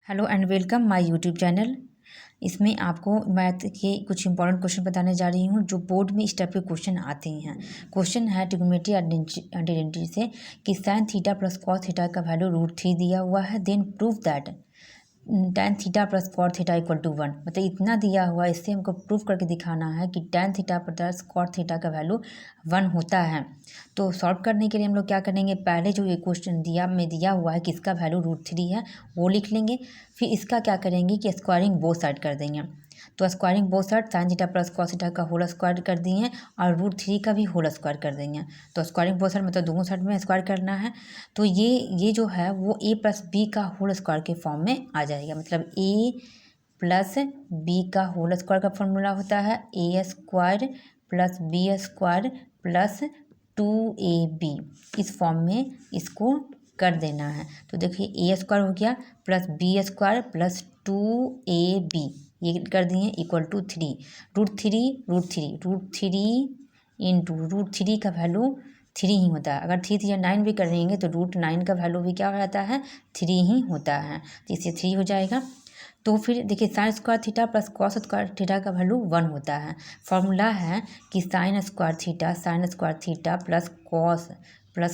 Hello and welcome my YouTube channel. इसमें आपको math के कुछ इंपॉर्टेंट क्वेश्चन बताने जा रही हूँ जो बोर्ड में इस टाइप के क्वेश्चन आते हैं। क्वेश्चन है ट्रिग्नोमेट्री आइडेंटिटी से कि sine theta plus cos theta का वैल्यू √3 दिया हुआ है, then prove that tan theta plus cot theta equal to 1। मतलब इतना दिया हुआ है, इससे हमको प्रूफ करके दिखाना है कि tan theta plus cot theta का वैल्यू 1 होता है। तो सॉल्व करने के लिए हम लोग क्या करेंगे, पहले जो ये क्वेश्चन दिया हुआ है कि इसका वैल्यू √3 है वो लिख लेंगे। फिर इसका क्या करेंगे कि स्क्वायरिंग बोथ साइड कर देंगे। तो squaring both side sign theta plus cos theta का होल स्क्वायर कर दिए और √3 का भी होल स्क्वायर कर देंगे। तो स्क्वायरिंग बोथ साइड मतलब दोनों साइड में स्क्वायर करना है। तो ये जो है वो a प्लस बी का होल स्क्वायर के फॉर्म में आ जाएगा। मतलब a प्लस बी का होल स्क्वायर का फॉर्मूला होता है a square plus b square plus 2ab। इस फॉर्म में इसको कर देना है। तो देखिए a स्क्वायर हो गया plus b square plus 2ab, ये कर दिए इक्वल टू 3। √3 इंटू √3 का वैल्यू 3 ही होता है। अगर 3 या 9 भी करेंगे तो √9 का वैल्यू भी क्या हो जाता है, 3 ही होता है। तो इससे 3 हो जाएगा। तो फिर देखिए sine square theta plus cos square theta का वैल्यू 1 होता है। फॉर्मूला है कि sine square theta plus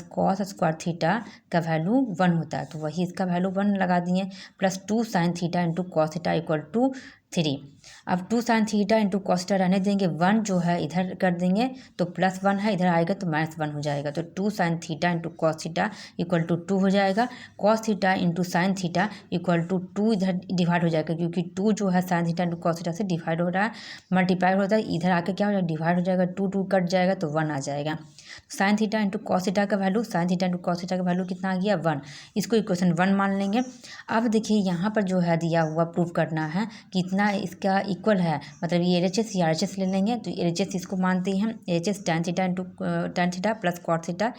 cos square theta का वैल्यू 1 होता है। तो वही इसका वैल्यू 1 लगा दिए plus 2 sine theta into cos theta equal to 3। अब 2 sine theta into cos theta रहने देंगे, 1 जो है इधर कर देंगे तो प्लस 1 है, इधर आएगा तो -1 हो जाएगा। तो 2 sine theta into cos theta equal to 2 हो जाएगा। Cos theta into sine theta equal to 2 इधर डिवाइड हो जाएगा, क्योंकि 2 जो है sine theta into cos theta से डिवाइड हो रहा है, मल्टीप्लाई होता है। इधर आके क्या हो जाएगा, डिवाइड हो जाएगा, 2 कट जाएगा तो 1 आ जाएगा। Sine theta into cos theta का value, sine theta into cos theta का वैल्यू कितना आ गया, 1। इसको इक्वेशन 1 मान लेंगे। अब देखिए यहाँ पर जो है दिया हुआ प्रूफ करना है कितना इसका इक्वल है। मतलब ये LHS या RHS ले लेंगे। तो LHS इसको मानते हैं, LHS tan theta into tan theta plus cot theta.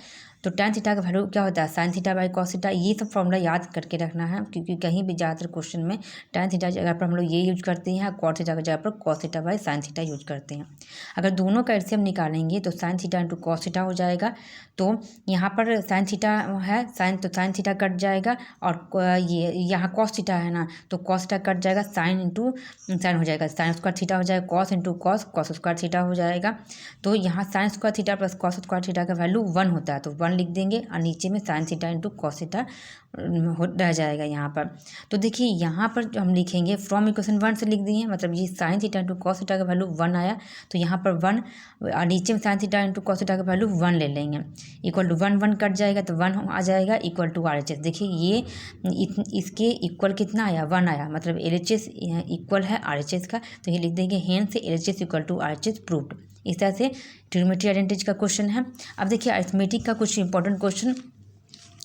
तो tan थीटा का वैल्यू क्या होता है, sine theta by cos theta. ये सब फॉर्मूला याद करके रखना है, क्योंकि कहीं भी ज़्यादातर क्वेश्चन में tan थीटा जगह पर हम लोग ये यूज करते हैं, कॉट थीटा की जगह पर cos theta by sine theta use करते हैं। अगर दोनों का एलसीएम निकालेंगे तो sign theta into cos theta हो जाएगा। तो यहाँ पर साइन थीटा है, तो साइन थीटा कट जाएगा, और ये यहाँ कॉस थीटा है ना, तो कॉस थीटा कट जाएगा, साइन इंटू साइन हो जाएगा, साइन स्क्वायर थीटा हो जाएगा, cos into cos square theta हो जाएगा। तो यहाँ sine square theta plus cos square theta का वैल्यू 1 होता है, तो 1 लिख देंगे और नीचे में sign theta into cos theta रह जाएगा यहाँ पर। तो देखिए यहाँ पर जो हम लिखेंगे फ्रॉम इक्वेशन 1 से लिख दिए, मतलब ये sign theta into cos theta का वैल्यू 1 आया, तो यहाँ पर 1 और नीचे में sign theta into cos theta का वैल्यू 1 ले लेंगे, इक्वल टू 1 कट जाएगा तो 1 आ जाएगा, इक्वल टू RHS। देखिए ये इसके इक्वल कितना आया, 1 आया, मतलब LHS इक्वल है RHS का। तो ये लिख देंगे हेन से LHS equal to RHS proved. इस तरह से ट्रिग्नोमेट्री आइडेंटिटी का क्वेश्चन है। अब देखिए अरिथमेटिक का कुछ इंपॉर्टेंट क्वेश्चन,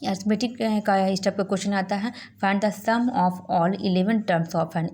अरिथमेटिक का इस टाइप का क्वेश्चन आता है। Find the sum of all 11 terms of an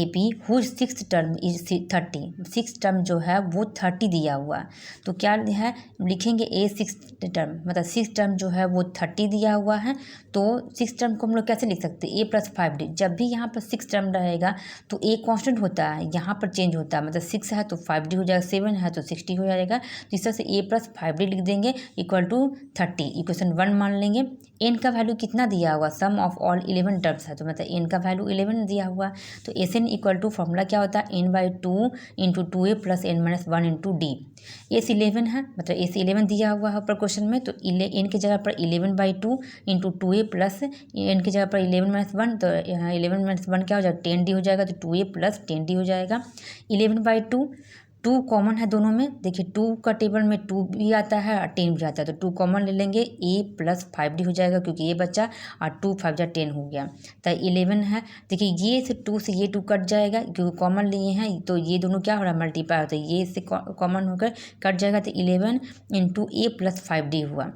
AP whose 6th term is 30। 6 term जो है वो 30 दिया हुआ है। तो क्या है, लिखेंगे A 6 टर्म, मतलब 6 टर्म जो है वो 30 दिया हुआ है। तो 6 टर्म को हम लोग कैसे लिख सकते हैं, A प्लस 5D। जब भी यहाँ पर 6 टर्म रहेगा तो A कॉन्स्टेंट होता है, यहाँ पर चेंज होता है, मतलब 6 है तो 5D हो जाएगा, 7 है तो 60 हो जाएगा। तो इस तरह से A प्लस 5D लिख देंगे इक्वल टू 30। इक्वेशन 1 मान लेंगे। n का वैल्यू कितना दिया हुआ, सम ऑफ ऑल 11 टर्म्स है, तो मतलब n का वैल्यू 11 दिया हुआ। तो Sn इक्वल टू फॉर्मूला क्या होता है, n/2 into 2a plus n-1 into d। S 11 है, मतलब एस 11 दिया हुआ है ऊपर क्वेश्चन में। तो n की जगह पर 11/2 इंटू 2a प्लस n की जगह पर 11-1, तो 11-1 क्या हो जाएगा, 10d हो जाएगा। तो 2a प्लस 10d हो जाएगा। 11/2, 2 कॉमन है दोनों में। देखिए 2 का टेबल में 2 भी आता है और 10 भी आता है, तो 2 कॉमन ले लेंगे, a प्लस 5d हो जाएगा, क्योंकि ये बच्चा और 2 5 जा 10 हो गया। तो 11 है। देखिए ये से 2 से ये 2 कट जाएगा, क्योंकि कॉमन लिए हैं, तो ये दोनों क्या हो रहा है, मल्टीप्लाई होता है, ये इससे कॉमन होकर कट जाएगा। तो 11 इंटू a प्लस 5d हुआ।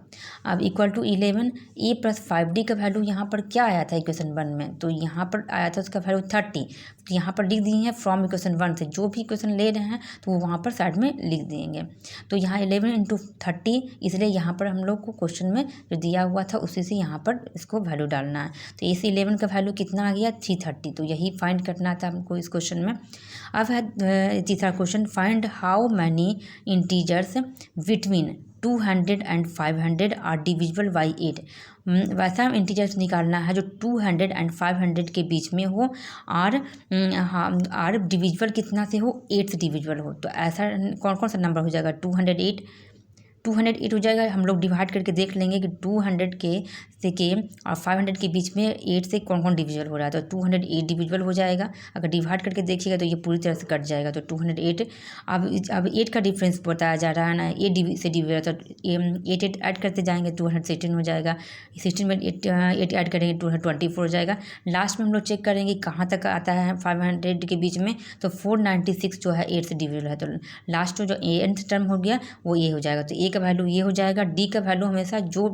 अब equal to 11 a plus 5d का वैल्यू यहाँ पर क्या आया था इक्वेशन 1 में, तो यहाँ पर आया था उसका वैल्यू 30। तो यहाँ पर लिख दिए हैं फ्रॉम इक्वेशन 1 से, जो भी इक्वेशन ले रहे हैं तो वो वहाँ पर साइड में लिख देंगे। तो यहाँ 11 इंटू 30, इसलिए यहाँ पर हम लोग को क्वेश्चन में जो दिया हुआ था उसी से यहाँ पर इसको वैल्यू डालना है। तो इस 11 का वैल्यू कितना आ गया, 330। तो यही फाइंड करना था हमको इस क्वेश्चन में। अब है तीसरा question, find how many integers between 200 and 500 are divisible by 8। वैसा हम इंटीजर्स निकालना है जो 200 and 500 के बीच में हो और डिविजिबल कितना से हो, 8 से डिविजिबल हो। तो ऐसा कौन कौन सा नंबर हो जाएगा, 208 हो जाएगा। हम लोग डिवाइड करके देख लेंगे कि 200 के और 500 के बीच में 8 से कौन कौन डिविजिबल हो रहा है। तो 208 डिविजिबल हो जाएगा। अगर डिवाइड करके देखिएगा तो ये पूरी तरह से कट जाएगा। तो 208 अब 8 का डिफरेंस बताया जा रहा है ना, 8 से डिविजिबल। तो 8 ऐड करते जाएंगे 216 हो जाएगा। 16 में 8 ऐड करेंगे 224 हो जाएगा। लास्ट में हम लोग चेक करेंगे कहाँ तक आता है 500 के बीच में। तो 496 जो है 8 से डिविजिबल है। तो लास्ट जो nth टर्म हो गया वो ये हो जाएगा। तो ए का वैल्यू ये हो जाएगा। डी का वैल्यू हमेशा जो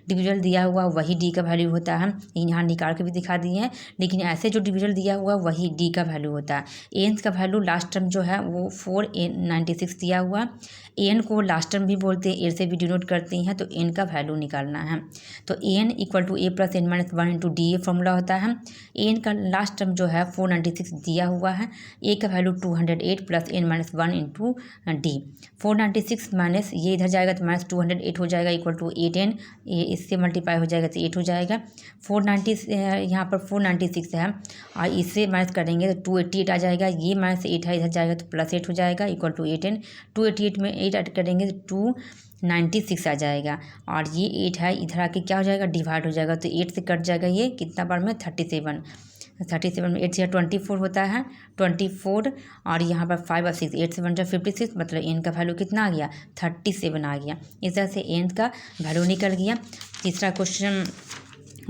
डिविजल दिया हुआ वही डी का वैल्यू होता है। यहाँ निकाल के भी दिखा दिए हैं, लेकिन ऐसे जो डिविजल दिया हुआ वही डी का वैल्यू होता है। एन का वैल्यू लास्ट टर्म जो है वो 496 दिया हुआ। एन को लास्ट टर्म भी बोलते हैं, एन से भी डिनोट करते हैं। तो एन का वैल्यू निकालना है। तो n equal to a plus n minus 1 into d, ये फॉर्मूला होता है। एन का लास्ट टर्म जो है 496 दिया हुआ है। ए का value 208 plus n minus 1 into d. 496 minus ये इधर जाएगा तो माइनस 208 हो जाएगा इक्वल टू 8n। इससे मल्टीप्लाई हो जाएगा तो 8 हो जाएगा। 490 यहाँ पर 496 है और इससे माइनस करेंगे तो 288 आ जाएगा। ये माइनस 8 है, इधर जाएगा तो प्लस 8 हो जाएगा इक्वल टू 8n। 288 में 8 ऐड करेंगे तो 296 आ जाएगा। और ये 8 है, इधर आके क्या हो जाएगा, डिवाइड हो जाएगा। तो 8 से कट जाएगा ये कितना बार में 37 में 8 से 24 होता है 24। और यहाँ पर 5 और 6, 8 से 1 56, मतलब एन का वैल्यू कितना आ गया 37 आ गया। इस तरह से एन का वैल्यू निकल गया। तीसरा क्वेश्चन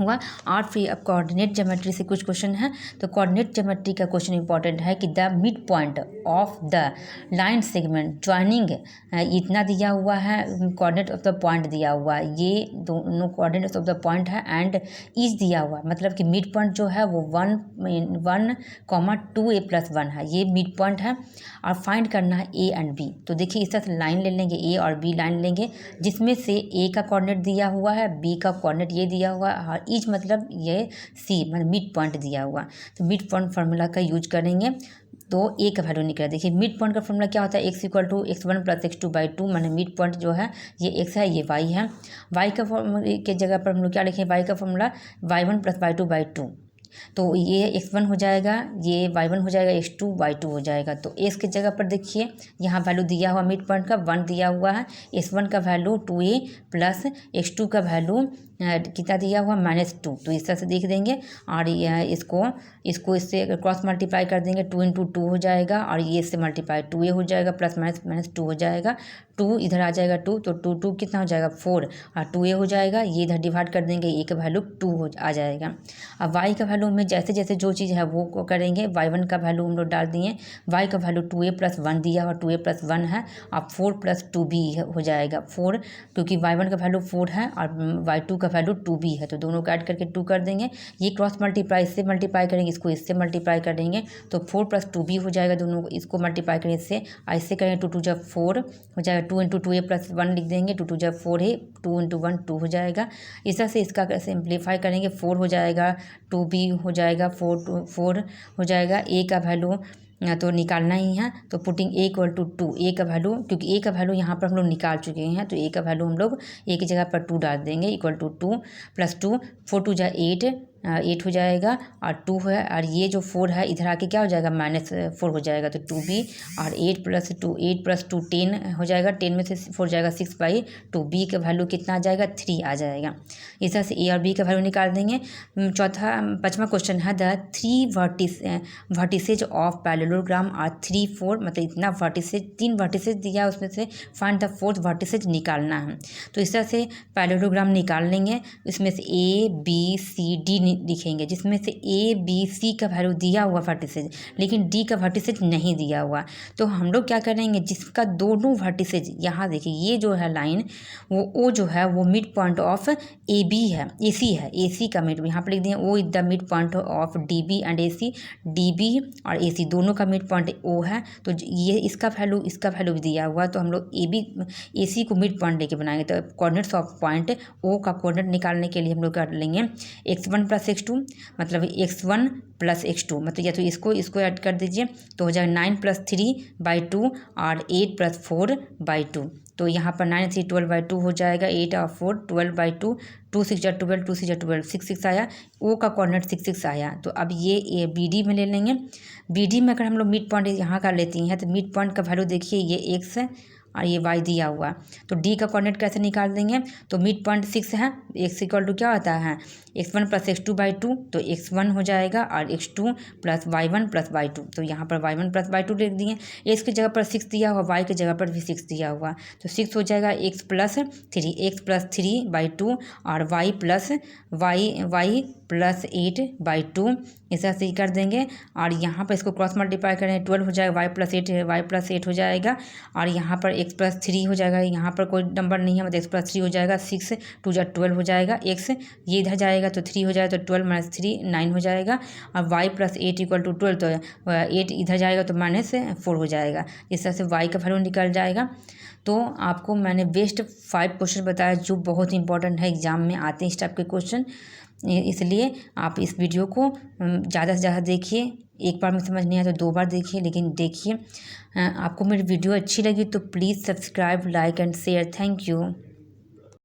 हुआ। और फिर अब कोऑर्डिनेट ज्योमेट्री से कुछ क्वेश्चन है। तो कोऑर्डिनेट ज्योमेट्री का क्वेश्चन इंपॉर्टेंट है कि the mid point of the line segment joining, इतना दिया हुआ है, कोऑर्डिनेट ऑफ द पॉइंट दिया हुआ है, ये दोनों कोऑर्डिनेट्स ऑफ द पॉइंट है एंड इज दिया हुआ, मतलब कि मिड पॉइंट जो है वो 1,2a+1 है, ये मिड पॉइंट है। और फाइंड करना है ए एंड बी। तो देखिए इस तरह से लाइन ले लेंगे, ए और बी लाइन लेंगे, जिसमें से ए का कोऑर्डिनेट दिया हुआ है, बी का कोऑर्डिनेट ये दिया हुआ है और इज मतलब ये सी मतलब मिड पॉइंट दिया हुआ। तो मिड पॉइंट फार्मूला का यूज करेंगे तो ए का वैल्यू निकला। देखिए मिड पॉइंट का फॉर्मूला क्या होता है, x equal to x1 plus x2/2, माने मिड पॉइंट जो है ये x है ये y है। y का फॉर्मूला के जगह पर हम लोग क्या लिखें, y का फॉर्मूला y1 प्लस y2/2। तो ये x1 हो जाएगा, ये y1 हो जाएगा, x2 y2 हो जाएगा। तो x की जगह पर देखिए यहाँ वैल्यू दिया हुआ मिड पॉइंट का 1 दिया हुआ है, x1 का वैल्यू 2a प्लस x2 का वैल्यू कितना दिया हुआ -2। तो इस तरह से देख देंगे और इसको इससे क्रॉस मल्टीप्लाई कर देंगे, 2 इंटू 2 हो जाएगा और ये इससे मल्टीप्लाई 2a हो जाएगा प्लस -2 हो जाएगा। 2 इधर आ जाएगा 2, तो 2 कितना हो जाएगा 4 और 2a हो जाएगा। ये इधर डिवाइड कर देंगे, ए का वैल्यू 2 आ जाएगा। अब y का वैल्यू में जैसे जैसे जो चीज़ है वो करेंगे। y1 का वैल्यू हम लोग डाल दिए, y का वैल्यू 2a प्लस 1 दिया और 2a प्लस 1 है। अब 4 प्लस 2b हो जाएगा 4, क्योंकि y1 का वैल्यू 4 है और y2 का वैल्यू 2b है। तो दोनों को ऐड करके 2 कर देंगे। ये क्रॉस मल्टीप्लाई इससे मल्टीप्लाई करेंगे, इसको इससे मल्टीप्लाई कर देंगे तो 4 प्लस 2b हो जाएगा। दोनों को इसको मल्टीप्लाई करेंगे इससे, ऐसे करेंगे 2 2 जब 4 हो जाएगा। 2 इंटू 2a प्लस 1 लिख देंगे, 2 2 जब 4 है, 2 इंटू 1 2 हो जाएगा। इस तरह से इसका सिंप्लीफाई करेंगे, 4 हो जाएगा, 2b हो जाएगा, 4 हो जाएगा। ए का वैल्यू तो निकालना ही है, तो पुटिंग ए इक्वल टू 2, ए का वैल्यू, क्योंकि ए का वैल्यू यहाँ पर हम लोग निकाल चुके हैं, तो ए का वैल्यू हम लोग ए की जगह पर 2 डाल देंगे इक्वल टू 2 प्लस 2, 4 2 जा 8 हो जाएगा और 2 है और ये जो 4 है इधर आके क्या हो जाएगा -4 हो जाएगा। तो 2b और 8 प्लस 2 10 हो जाएगा, 10 में से 4 जाएगा 6/2। b का वैल्यू कितना आ जाएगा 3 आ जाएगा। इस तरह से ए और बी का वैल्यू निकाल देंगे। पाँचवा क्वेश्चन है the 3 vertices of parallelogram are 3 4, मतलब इतना वर्टिसेज 3 वर्टिसेज दिया, उसमें से फाइंड द 4th वर्टिसेज निकालना है। तो इस तरह से पैरेललोग्राम निकाल लेंगे, इसमें से ए बी सी डी लिखेंगे, जिसमें से ए बी सी का वैल्यू दिया हुआ वर्टिसेज, लेकिन डी का वर्टिसेज नहीं दिया हुआ। तो हम लोग क्या करेंगे, जिसका दोनों वर्टिसेज, यहाँ देखिए ये जो है लाइन वो जो है वो mid point of A B है, ए सी है, ए सी का मिड, यहाँ पर लिख दिए O is the mid point of D B and A C, D B और ए सी दोनों का मिड पॉइंट ओ है। तो ये इसका वैल्यू भी दिया हुआ, तो हम लोग ए सी को मिड पॉइंट लेके बनाएंगे। तो कोऑर्डिनेट्स ऑफ पॉइंट ओ का कोऑर्डिनेट निकालने के लिए हम लोग कर लेंगे x1 प्लस x2, मतलब x1 प्लस x2, मतलब या तो इसको ऐड कर दीजिए तो हो जाएगा 9 + 3/2 और 8 + 4/2। तो यहाँ पर 9 3 12/2 हो जाएगा, 8 और 4 12/2, 2 6 जा 12, 2 6 जा 12, 6 6 आया, ओ का कोऑर्डिनेट 6 6 आया। तो अब ये बी डी में ले लेंगे। बी डी में अगर हम लोग मिड पॉइंट यहाँ का लेती हैं तो मिड पॉइंट का वैल्यू देखिए ये एक्स है और ये वाई दिया हुआ। तो डी का कोऑर्डिनेट कैसे निकाल देंगे, तो मिड पॉइंट 6 है, एक्स इक्वल टू क्या होता है x1 + x2/2, तो x1 हो जाएगा और x2 + y1 + y2। तो यहाँ पर y1 + y2 लिख दिए। x की जगह पर 6 दिया हुआ, y की जगह पर भी 6 दिया हुआ, तो 6 हो जाएगा x + 3, x + 3/2 और y + 8/2, इस तरह से कर देंगे। और यहाँ पर इसको क्रॉस मल्टीप्लाई करें, 12 हो जाएगा, y + 8 हो जाएगा और यहाँ पर x + 3 हो जाएगा, यहाँ पर कोई नंबर नहीं है मतलब x + 3 हो जाएगा, 6 2 जा 12 हो जाएगा, x ये इधर जाएगा तो 3 हो जाएगा, तो 12 - 3 9 हो जाएगा और y + 8 = 12, तो 8 इधर जाएगा तो -4 हो जाएगा। इस तरह से y का वैल्यू निकल जाएगा। तो आपको मैंने बेस्ट 5 क्वेश्चन बताया जो बहुत इंपॉर्टेंट है, एग्जाम में आते हैं इस टाइप के क्वेश्चन, इसलिए आप इस वीडियो को ज़्यादा से ज़्यादा देखिए। एक बार में समझ नहीं आया तो 2 बार देखिए, लेकिन देखिए। आपको मेरी वीडियो अच्छी लगी तो please subscribe, like and share. Thank you.